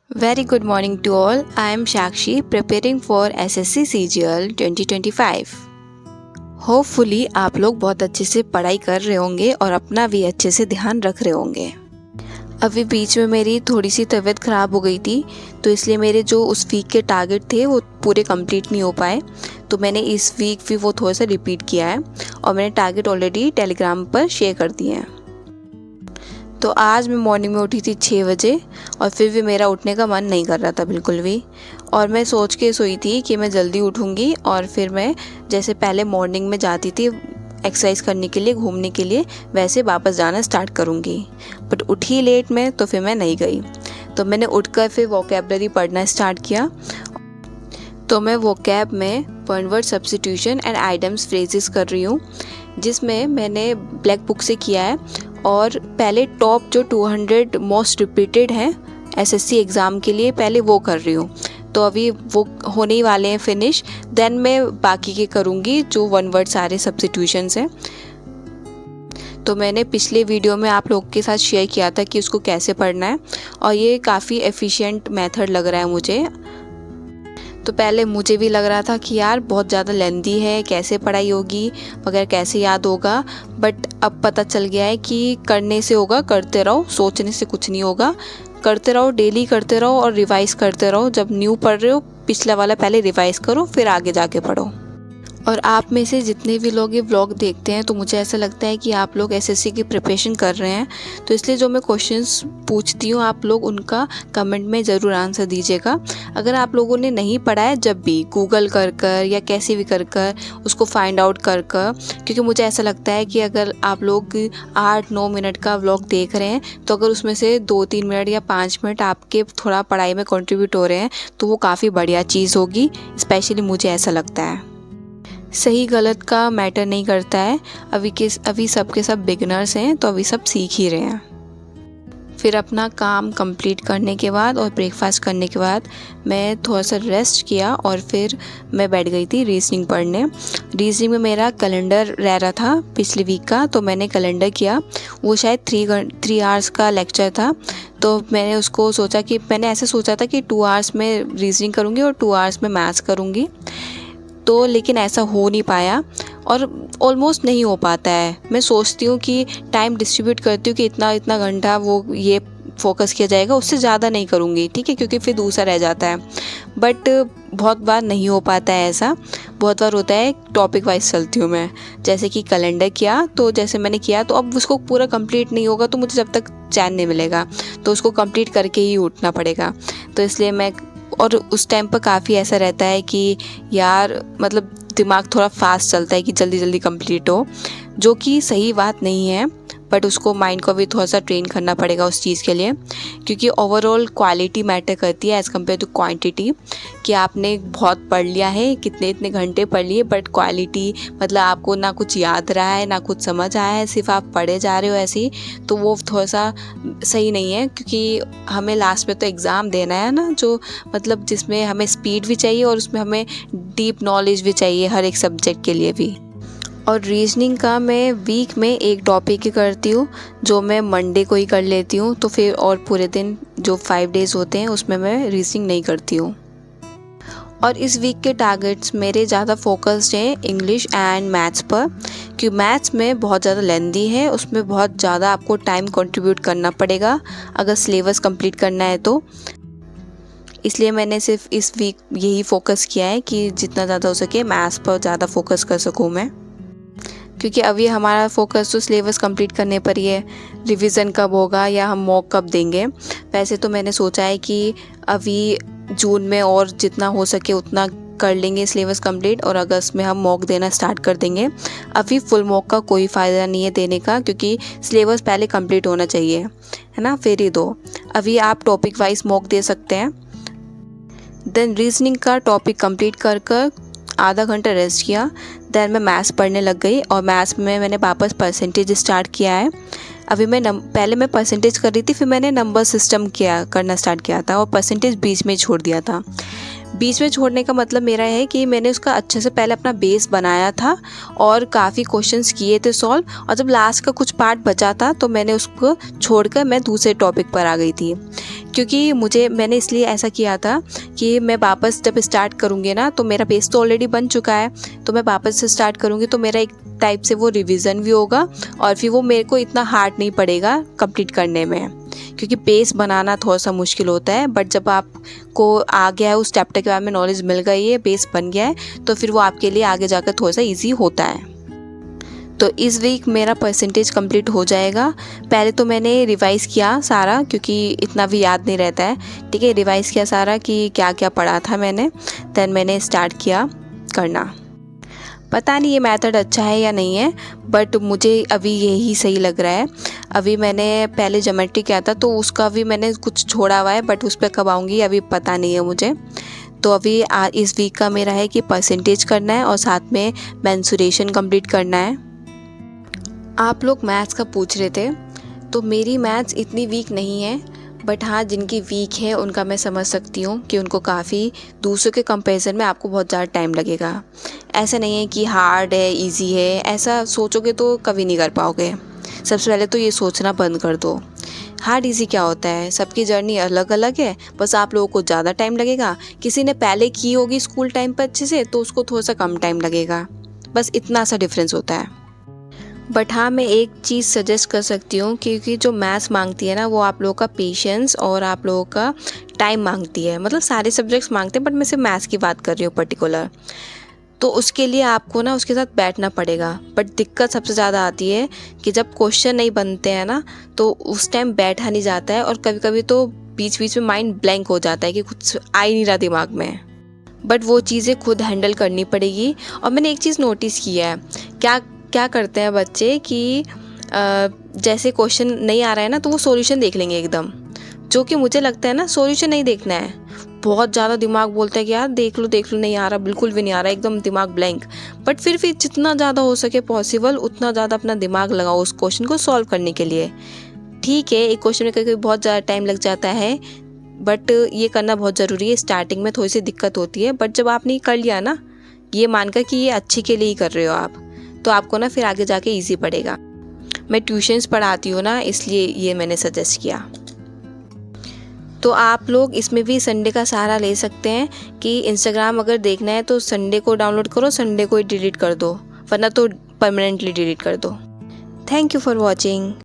Very good morning to all. I am Shakshi preparing for SSC CGL 2025. Hopefully आप लोग बहुत अच्छे से पढ़ाई कर रहे होंगे और अपना भी अच्छे से ध्यान रख रहे होंगे। अभी बीच में मेरी थोड़ी सी तबीयत ख़राब हो गई थी, तो इसलिए मेरे जो उस वीक के टारगेट थे वो पूरे कंप्लीट नहीं हो पाए। तो मैंने इस वीक भी वो थोड़ा सा रिपीट किया है और मैंने टारगेट ऑलरेडी टेलीग्राम पर शेयर कर दिए हैं। तो आज मैं मॉर्निंग में उठी थी 6 बजे और फिर भी मेरा उठने का मन नहीं कर रहा था बिल्कुल भी। और मैं सोच के सोई थी कि मैं जल्दी उठूँगी और फिर मैं जैसे पहले मॉर्निंग में जाती थी एक्सरसाइज करने के लिए, घूमने के लिए, वैसे वापस जाना स्टार्ट करूँगी। बट उठी लेट में तो फिर मैं नहीं गई। तो मैंने उठकर फिर वोकैबलरी पढ़ना स्टार्ट किया। तो मैं वोकैब में one word substitution and items phrases कर रही हूँ, जिसमें मैंने ब्लैक बुक से किया है। और पहले टॉप जो 200 मोस्ट रिपीटेड हैं एसएससी एग्ज़ाम के लिए, पहले वो कर रही हूँ। तो अभी वो होने ही वाले हैं फिनिश, देन मैं बाकी के करूँगी जो वन वर्ड सारे सब्स्टिट्यूशंस हैं। तो मैंने पिछले वीडियो में आप लोगों के साथ शेयर किया था कि उसको कैसे पढ़ना है और ये काफ़ी एफिशिएंट मेथड लग रहा है मुझे। तो पहले मुझे भी लग रहा था कि यार बहुत ज़्यादा लेंदी है, कैसे पढ़ाई होगी वगैरह, कैसे याद होगा। बट अब पता चल गया है कि करने से होगा, करते रहो, सोचने से कुछ नहीं होगा। करते रहो, डेली करते रहो और रिवाइज़ करते रहो। जब न्यू पढ़ रहे हो पिछला वाला पहले रिवाइज़ करो, फिर आगे जाके पढ़ो। और आप में से जितने भी लोग ये व्लॉग देखते हैं तो मुझे ऐसा लगता है कि आप लोग एसएससी की प्रिपरेशन कर रहे हैं। तो इसलिए जो मैं क्वेश्चंस पूछती हूँ आप लोग उनका कमेंट में ज़रूर आंसर दीजिएगा। अगर आप लोगों ने नहीं पढ़ा है, जब भी गूगल कर कर या कैसे भी कर कर उसको फाइंड आउट कर कर, क्योंकि मुझे ऐसा लगता है कि अगर आप लोग 8-9 मिनट का व्लॉग देख रहे हैं तो अगर उसमें से 2-3 मिनट या 5 मिनट आपके थोड़ा पढ़ाई में कंट्रीब्यूट हो रहे हैं तो वो काफ़ी बढ़िया चीज़ होगी। स्पेशली मुझे ऐसा लगता है। सही गलत का मैटर नहीं करता है। अभी सबके सब बिगिनर्स हैं, तो अभी सब सीख ही रहे हैं। फिर अपना काम कंप्लीट करने के बाद और ब्रेकफास्ट करने के बाद मैं थोड़ा सा रेस्ट किया और फिर मैं बैठ गई थी रीजनिंग पढ़ने। रीजनिंग में मेरा कैलेंडर रह रहा था पिछले वीक का, तो मैंने कैलेंडर किया। वो शायद 3 आवर्स का लेक्चर था, तो मैंने उसको सोचा कि मैंने ऐसे सोचा था कि 2 आवर्स में रीजनिंग करूँगी और 2 आवर्स में मैथ्स करूँगी। तो लेकिन ऐसा हो नहीं पाया और ऑलमोस्ट नहीं हो पाता है। मैं सोचती हूँ कि टाइम डिस्ट्रीब्यूट करती हूँ कि इतना इतना घंटा वो ये फोकस किया जाएगा, उससे ज़्यादा नहीं करूँगी, ठीक है, क्योंकि फिर दूसरा रह जाता है। बट बहुत बार नहीं हो पाता है ऐसा। बहुत बार होता है टॉपिक वाइज चलती हूँ मैं। जैसे कि कैलेंडर किया, तो जैसे मैंने किया तो अब उसको पूरा कंप्लीट नहीं होगा तो मुझे जब तक चैन नहीं मिलेगा, तो उसको कंप्लीट करके ही उठना पड़ेगा। तो इसलिए मैं, और उस टाइम पर काफ़ी ऐसा रहता है कि यार मतलब दिमाग थोड़ा फास्ट चलता है कि जल्दी जल्दी कंप्लीट हो, जो कि सही बात नहीं है। बट उसको माइंड को भी थोड़ा सा ट्रेन करना पड़ेगा उस चीज़ के लिए, क्योंकि ओवरऑल क्वालिटी मैटर करती है एज़ कम्पेयर टू क्वांटिटी। कि आपने बहुत पढ़ लिया है, कितने इतने घंटे पढ़ लिए, बट क्वालिटी मतलब आपको ना कुछ याद रहा है ना कुछ समझ आया है, सिर्फ आप पढ़े जा रहे हो ऐसे ही, तो वो थोड़ा सा सही नहीं है। क्योंकि हमें लास्ट में तो एग्ज़ाम देना है ना, जो मतलब जिसमें हमें स्पीड भी चाहिए और उसमें हमें डीप नॉलेज भी चाहिए हर एक सब्जेक्ट के लिए भी। और रीजनिंग का मैं वीक में एक टॉपिक ही करती हूँ, जो मैं मंडे को ही कर लेती हूँ। तो फिर और पूरे दिन जो 5 डेज़ होते हैं उसमें मैं रीजनिंग नहीं करती हूँ। और इस वीक के टारगेट्स मेरे ज़्यादा फोकस्ड हैं इंग्लिश एंड मैथ्स पर, क्योंकि मैथ्स में बहुत ज़्यादा लेंदी है, उसमें बहुत ज़्यादा आपको टाइम कंट्रीब्यूट करना पड़ेगा अगर सिलेबस कंप्लीट करना है तो। इसलिए मैंने सिर्फ इस वीक यही फोकस किया है कि जितना ज़्यादा हो सके मैथ्स पर ज़्यादा फोकस कर सकूँ मैं, क्योंकि अभी हमारा फोकस तो सिलेबस कंप्लीट करने पर ही है। रिवीजन कब होगा या हम मॉक कब देंगे। वैसे तो मैंने सोचा है कि अभी जून में और जितना हो सके उतना कर लेंगे सिलेबस कंप्लीट, और अगस्त में हम मॉक देना स्टार्ट कर देंगे। अभी फुल मॉक का कोई फ़ायदा नहीं है देने का, क्योंकि सिलेबस पहले कंप्लीट होना चाहिए, है ना, फिर ही दो। अभी आप टॉपिक वाइज मॉक दे सकते हैं। देन रीजनिंग का टॉपिक कंप्लीट कर कर आधा घंटा रेस्ट किया। देन मैं मैथ्स पढ़ने लग गई और मैथ्स में मैंने वापस परसेंटेज स्टार्ट किया है। अभी मैं पहले मैं परसेंटेज कर रही थी, फिर मैंने नंबर सिस्टम करना स्टार्ट किया था और परसेंटेज बीच में छोड़ दिया था। बीच में छोड़ने का मतलब मेरा है कि मैंने उसका अच्छे से पहले अपना बेस बनाया था और काफ़ी क्वेश्चंस किए थे सॉल्व, और जब लास्ट का कुछ पार्ट बचा था तो मैंने उसको छोड़कर मैं दूसरे टॉपिक पर आ गई थी। क्योंकि मैंने इसलिए ऐसा किया था कि मैं वापस जब स्टार्ट करूँगी ना, तो मेरा बेस तो ऑलरेडी बन चुका है, तो मैं वापस से स्टार्ट करूँगी तो मेरा एक टाइप से वो रिवीजन भी होगा और फिर वो मेरे को इतना हार्ड नहीं पड़ेगा कंप्लीट करने में, क्योंकि बेस बनाना थोड़ा सा मुश्किल होता है। बट जब आपको आ गया है, उस चैप्टर के बारे में नॉलेज मिल गई है, बेस बन गया है, तो फिर वो आपके लिए आगे जाकर थोड़ा सा ईजी होता है। तो इस वीक मेरा परसेंटेज कंप्लीट हो जाएगा। पहले तो मैंने रिवाइज़ किया सारा, क्योंकि इतना भी याद नहीं रहता है, ठीक है। रिवाइज़ किया सारा कि क्या क्या पढ़ा था मैंने, देन मैंने स्टार्ट किया करना। पता नहीं ये मेथड अच्छा है या नहीं है, बट मुझे अभी यही सही लग रहा है। अभी मैंने पहले ज्योमेट्री किया था तो उसका भी मैंने कुछ छोड़ा हुआ है, बट उस पर कब आऊँगी अभी पता नहीं है मुझे। तो अभी इस वीक का मेरा है कि परसेंटेज करना है और साथ में मेंसुरेशन कंप्लीट करना है। आप लोग मैथ्स का पूछ रहे थे, तो मेरी मैथ्स इतनी वीक नहीं है, बट हाँ जिनकी वीक है उनका मैं समझ सकती हूँ कि उनको काफ़ी दूसरों के कंपैरिजन में आपको बहुत ज़्यादा टाइम लगेगा। ऐसा नहीं है कि हार्ड है इजी है, ऐसा सोचोगे तो कभी नहीं कर पाओगे। सबसे पहले तो ये सोचना बंद कर दो। हार्ड इजी क्या होता है, सबकी जर्नी अलग अलग है, बस आप लोगों को ज़्यादा टाइम लगेगा। किसी ने पहले की होगी स्कूल टाइम पर अच्छे से, तो उसको थोड़ा सा कम टाइम लगेगा, बस इतना सा डिफरेंस होता है। बट हाँ मैं एक चीज़ सजेस्ट कर सकती हूँ, क्योंकि जो मैथ्स मांगती है ना, वो आप लोगों का पेशेंस और आप लोगों का टाइम मांगती है। मतलब सारे सब्जेक्ट्स मांगते हैं, बट मैं सिर्फ मैथ्स की बात कर रही हूँ पर्टिकुलर। तो उसके लिए आपको ना उसके साथ बैठना पड़ेगा। बट दिक्कत सबसे ज़्यादा आती है कि जब क्वेश्चन नहीं बनते हैं ना, तो उस टाइम बैठा नहीं जाता है, और कभी कभी तो बीच बीच में माइंड ब्लैंक हो जाता है कि कुछ आ ही नहीं रहा दिमाग में। बट वो चीज़ें खुद हैंडल करनी पड़ेगी। और मैंने एक चीज़ नोटिस किया है, क्या क्या करते हैं बच्चे कि जैसे क्वेश्चन नहीं आ रहा है ना, तो वो सॉल्यूशन देख लेंगे एकदम, जो कि मुझे लगता है ना सॉल्यूशन नहीं देखना है। बहुत ज़्यादा दिमाग बोलता है कि यार देख लो नहीं आ रहा, बिल्कुल भी नहीं आ रहा, एकदम दिमाग ब्लैंक। बट फिर जितना ज़्यादा हो सके पॉसिबल उतना ज़्यादा अपना दिमाग लगाओ उस क्वेश्चन को सॉल्व करने के लिए। ठीक है, एक क्वेश्चन में कभी बहुत ज़्यादा टाइम लग जाता है, बट ये करना बहुत ज़रूरी है। स्टार्टिंग में थोड़ी सी दिक्कत होती है, बट जब आपने कर लिया ना, ये मानकर कि ये अच्छे के लिए ही कर रहे हो आप, तो आपको ना फिर आगे जाके ईजी पड़ेगा। मैं ट्यूशन्स पढ़ाती हूँ ना, इसलिए ये मैंने सजेस्ट किया। तो आप लोग इसमें भी संडे का सहारा ले सकते हैं कि इंस्टाग्राम अगर देखना है तो संडे को डाउनलोड करो, संडे को ही डिलीट कर दो, वरना तो परमानेंटली डिलीट कर दो। Thank you for watching.